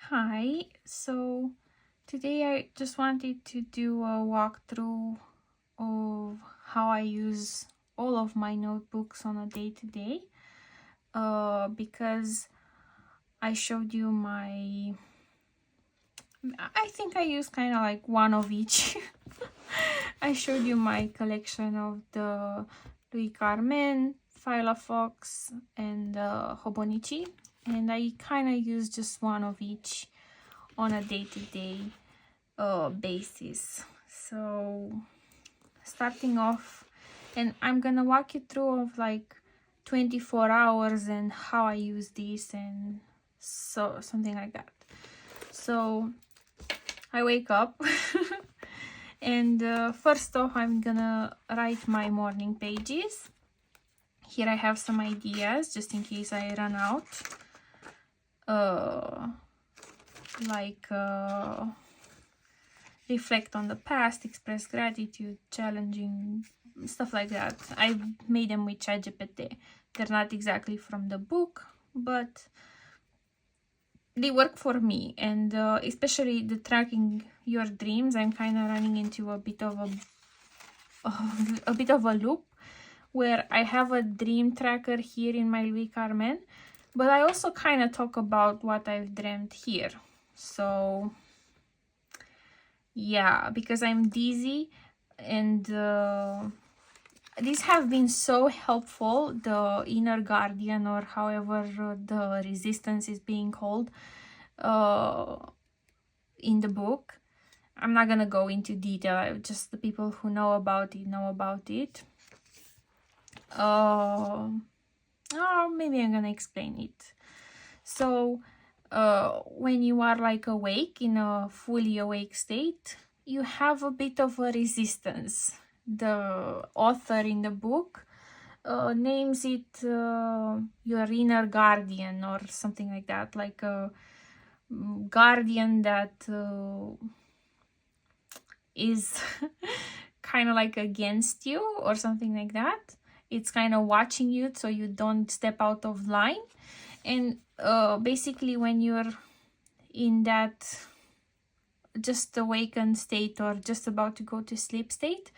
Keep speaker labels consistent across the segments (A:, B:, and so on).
A: Hi, so today I just wanted to do a walkthrough of how I use all of my notebooks on a day-to-day because I showed you I think I use kind of like one of each. I showed you my collection of the Louis Carmen, Filofox, and Hobonichi, and I kind of use just one of each on a day-to-day basis. So starting off, and I'm gonna walk you through of like 24 hours and how I use this and so something like that. So I wake up and first off I'm gonna write my morning pages. Here I have some ideas just in case I run out. Like reflect on the past, express gratitude, challenging, stuff like that. I made them with ChatGPT. They're not exactly from the book, but they work for me. And especially the tracking your dreams, I'm kind of running into a bit of a loop where I have a dream tracker here in my Louis Carmen, but I also kind of talk about what I've dreamt here. So yeah, because I'm dizzy and these have been so helpful, the inner guardian or however the resistance is being called in the book. I'm not gonna go into detail, just the people who know about it know about it. Or maybe I'm gonna explain it. So when you are like awake, in a fully awake state, you have a bit of a resistance. The author in the book names it your inner guardian or something like that, like a guardian that is kind of like against you or something like that. It's kind of watching you so you don't step out of line. And basically when you're in that just awakened state or just about to go to sleep state,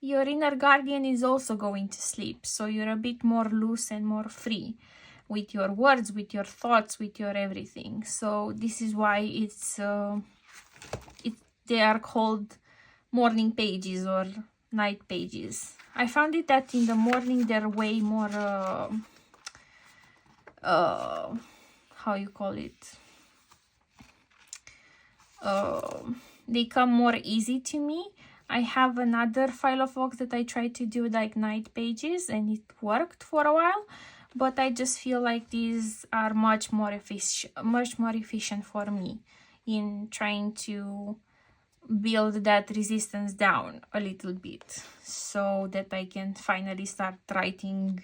A: your inner guardian is also going to sleep, so you're a bit more loose and more free with your words, with your thoughts, with your everything. So this is why they are called morning pages or night pages. I found it that in the morning they're way more how you call it, they come more easy to me. I have another Filofox that I tried to do like night pages and it worked for a while, but I just feel like these are much more efficient for me in trying to build that resistance down a little bit so that I can finally start writing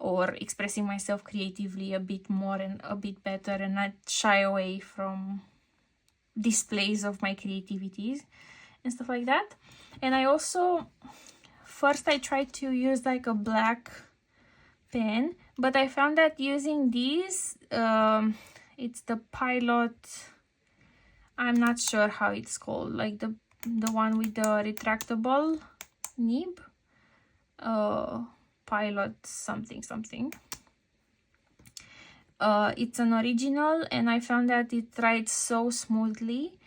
A: or expressing myself creatively a bit more and a bit better and not shy away from displays of my creativities and stuff like that. And I also first I tried to use like a black pen, but I found that using these it's the Pilot, I'm not sure how it's called, like the one with the retractable nib, Pilot something. It's an original and I found that it writes so smoothly,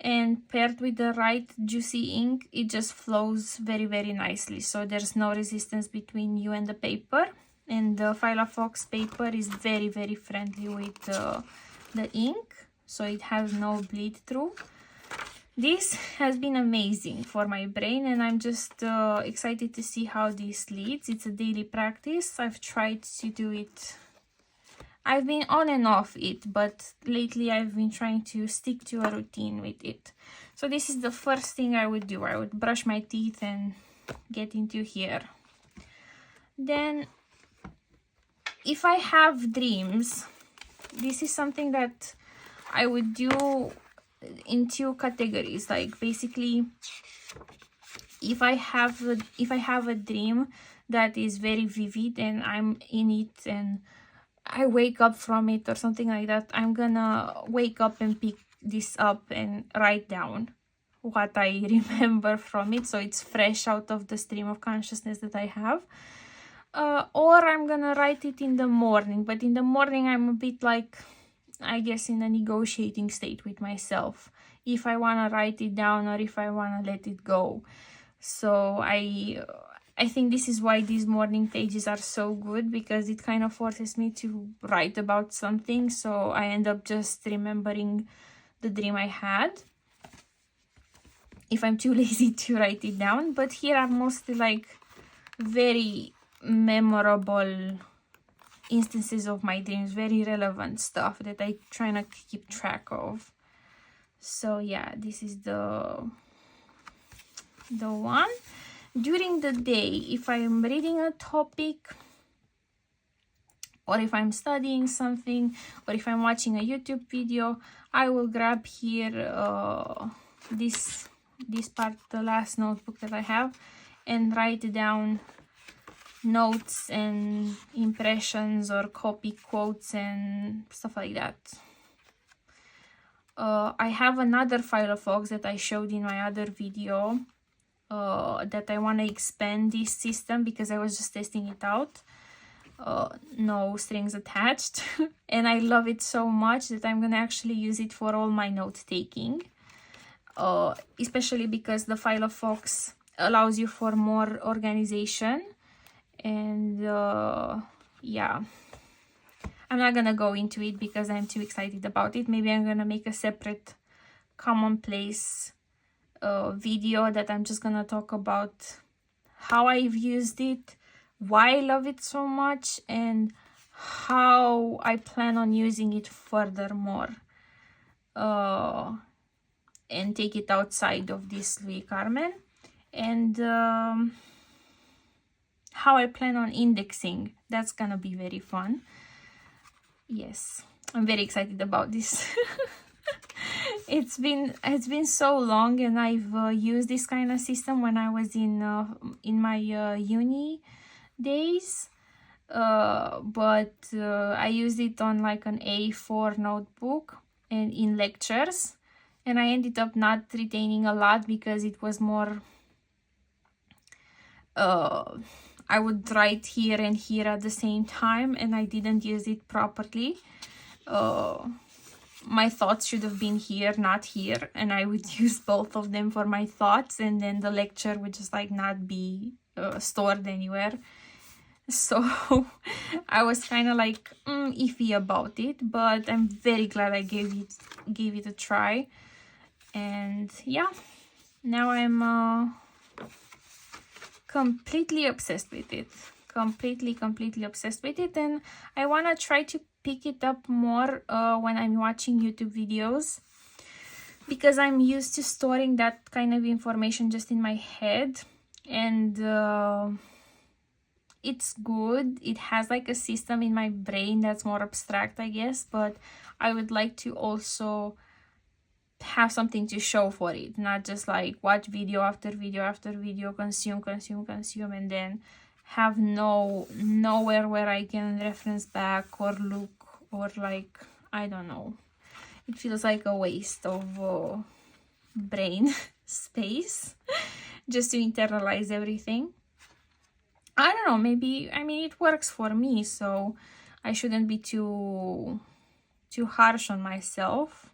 A: and paired with the right juicy ink, it just flows very, very nicely. So there's no resistance between you and the paper, and the Filofox paper is very, very friendly with the ink, so it has no bleed through. This has been amazing for my brain, and I'm just excited to see how this leads. It's a daily practice. I've tried to do it, I've been on and off it, but lately I've been trying to stick to a routine with it. So this is the first thing I would do. I would brush my teeth and get into here. Then if I have dreams, this is something that I would do in two categories. Like basically, if I have a dream that is very vivid and I'm in it and I wake up from it or something like that, I'm gonna wake up and pick this up and write down what I remember from it, so it's fresh out of the stream of consciousness that I have. Or I'm gonna write it in the morning, but in the morning I'm a bit like, I guess, in a negotiating state with myself, if I want to write it down or if I want to let it go. So I think this is why these morning pages are so good, because it kind of forces me to write about something, so I end up just remembering the dream I had if I'm too lazy to write it down. But here are mostly like very memorable instances of my dreams, very relevant stuff that I try to keep track of. So yeah, this is the one. During the day, if I'm reading a topic, or if I'm studying something, or if I'm watching a YouTube video, I will grab here this part, the last notebook that I have, and write down notes and impressions or copy quotes and stuff like that. I have another Filofox that I showed in my other video that I want to expand this system, because I was just testing it out. No strings attached. And I love it so much that I'm gonna actually use it for all my note taking, especially because the Filofox allows you for more organization. And yeah, I'm not gonna go into it because I'm too excited about it. Maybe I'm gonna make a separate commonplace video that I'm just gonna talk about how I've used it, why I love it so much, and how I plan on using it furthermore, and take it outside of this Louis Carmen, and how I plan on indexing. That's gonna be very fun. Yes, I'm very excited about this. It's been so long, and I've used this kind of system when I was in my uni days, but I used it on like an A4 notebook and in lectures, and I ended up not retaining a lot because it was more I would write here and here at the same time, and I didn't use it properly. My thoughts should have been here, not here, and I would use both of them for my thoughts, and then the lecture would just like not be stored anywhere. So I was kind of like iffy about it, but I'm very glad I gave it a try. And yeah, now I'm completely obsessed with it. Completely obsessed with it, and I want to try to pick it up more when I'm watching YouTube videos, because I'm used to storing that kind of information just in my head, and it's good. It has like a system in my brain that's more abstract, I guess, but I would like to also have something to show for it, not just like watch video after video after video, consume, and then have nowhere where I can reference back or look, or like, I don't know. It feels like a waste of brain space just to internalize everything. I don't know, maybe, I mean, it works for me, so I shouldn't be too harsh on myself.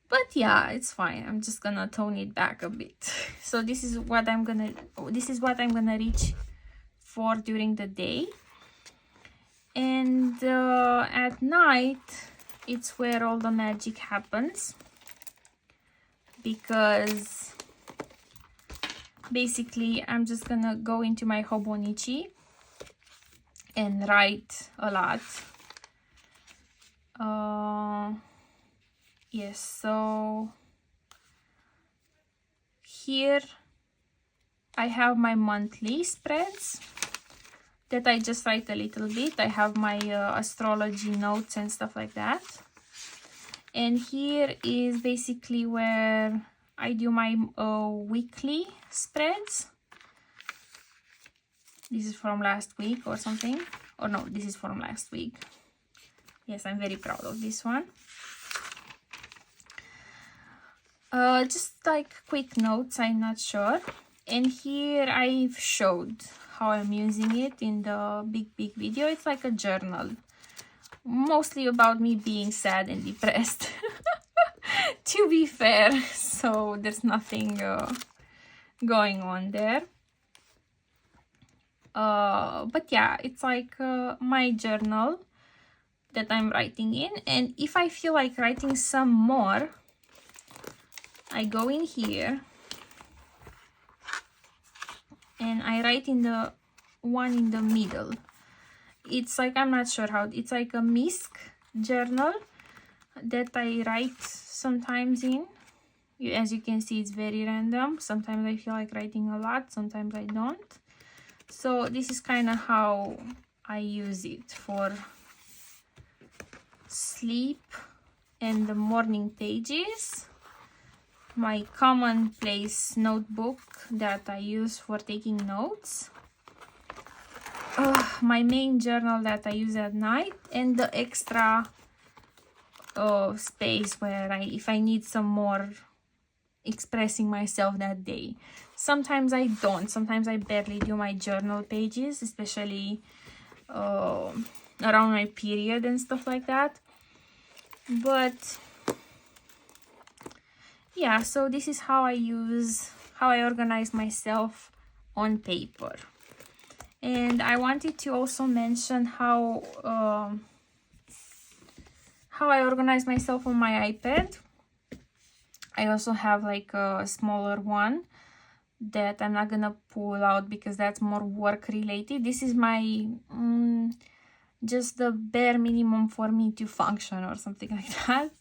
A: But yeah, it's fine. I'm just gonna tone it back a bit. So this is what I'm gonna reach for during the day. And at night, it's where all the magic happens, because basically I'm just gonna go into my Hobonichi and write a lot. Yes, so here I have my monthly spreads that I just write a little bit. I have my astrology notes and stuff like that. And here is basically where I do my weekly spreads. This is from last week or something, or no, this is from last week. Yes, I'm very proud of this one. Just like quick notes, I'm not sure. And here I've showed how I'm using it in the big video. It's like a journal, mostly about me being sad and depressed. To be fair, so there's nothing going on there. But yeah, it's like my journal that I'm writing in, and if I feel like writing some more, I go in here and I write in the one in the middle. It's like, I'm not sure how, it's like a misc journal that I write sometimes in. As you can see, it's very random. Sometimes I feel like writing a lot, sometimes I don't. So this is kind of how I use it for sleep and the morning pages. My commonplace notebook that I use for taking notes. My main journal that I use at night, and the extra space where if I need some more expressing myself that day. Sometimes I don't. Sometimes I barely do my journal pages, especially around my period and stuff like that. But yeah, so this is how I organize myself on paper. And I wanted to also mention how I organize myself on my iPad. I also have like a smaller one that I'm not gonna pull out because that's more work related. This is my just the bare minimum for me to function or something like that.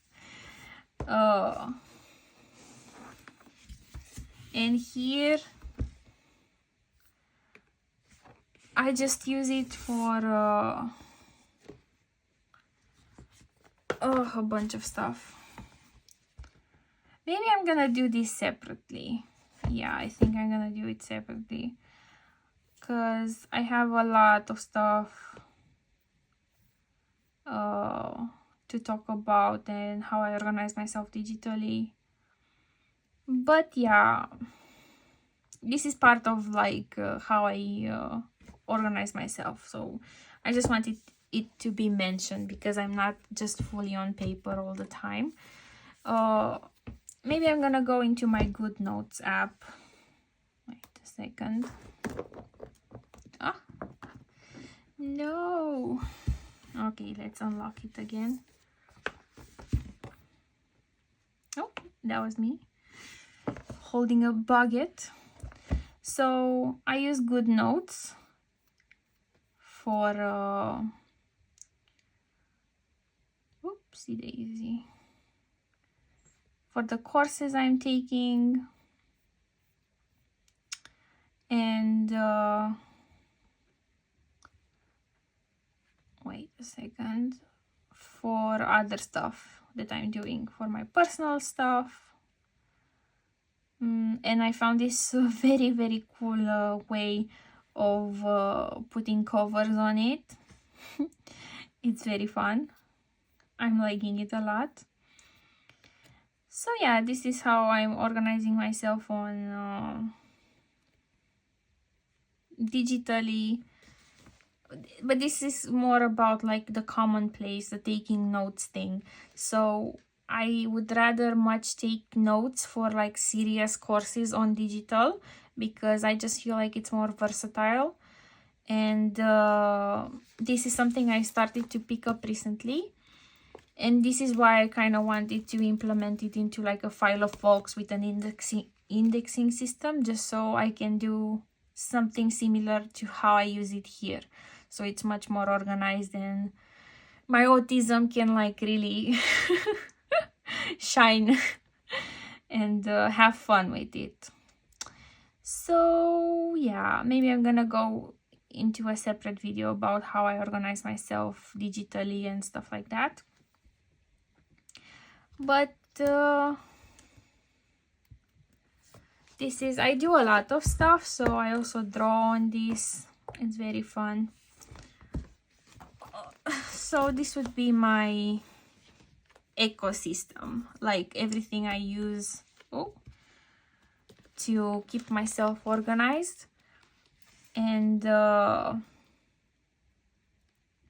A: And here I just use it for a bunch of stuff. Maybe I'm gonna do this separately. Yeah, I think I'm gonna do it separately because I have a lot of stuff to talk about and how I organize myself digitally. But yeah, this is part of like how I organize myself. So I just wanted it to be mentioned because I'm not just fully on paper all the time. Maybe I'm gonna go into my GoodNotes app. Wait a second. No. Okay, let's unlock it again. Oh, that was me holding a baguette. So I use GoodNotes for oopsie daisy, for the courses I'm taking, and wait a second, for other stuff that I'm doing, for my personal stuff. And I found this very, very cool way of putting covers on it. It's very fun. I'm liking it a lot. So yeah, this is how I'm organizing myself on digitally. But this is more about like the commonplace, the taking notes thing. So I would rather much take notes for like serious courses on digital because I just feel like it's more versatile. And this is something I started to pick up recently. And this is why I kind of wanted to implement it into like a file of folks with an indexing system, just so I can do something similar to how I use it here. So it's much more organized and my autism can like really shine and have fun with it. So yeah, maybe I'm gonna go into a separate video about how I organize myself digitally and stuff like that. But this is, I do a lot of stuff, so I also draw on this. It's very fun. So this would be my ecosystem, like everything I use to keep myself organized and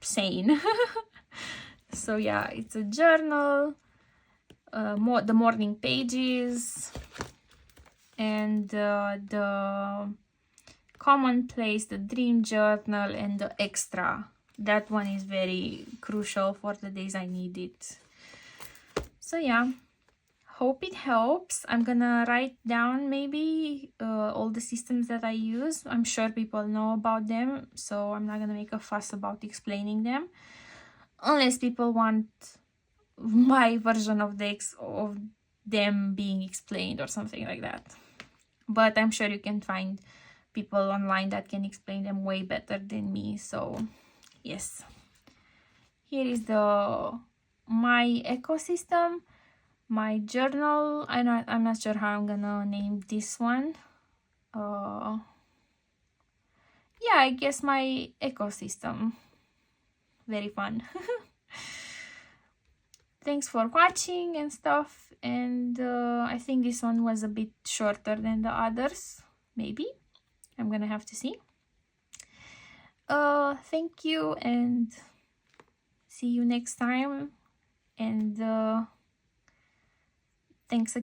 A: sane. So yeah, it's a journal, the morning pages, and the commonplace, the dream journal, and the extra. That one is very crucial for the days I need it. So yeah, hope it helps. I'm gonna write down maybe all the systems that I use. I'm sure people know about them, so I'm not gonna make a fuss about explaining them, unless people want my version of of them being explained or something like that. But I'm sure you can find people online that can explain them way better than me. So yes, here is my ecosystem, my journal. I'm not sure how I'm gonna name this one. Yeah, I guess my ecosystem. Very fun. Thanks for watching and stuff, and I think this one was a bit shorter than the others. Maybe I'm gonna have to see. Thank you, and see you next time, and thanks again.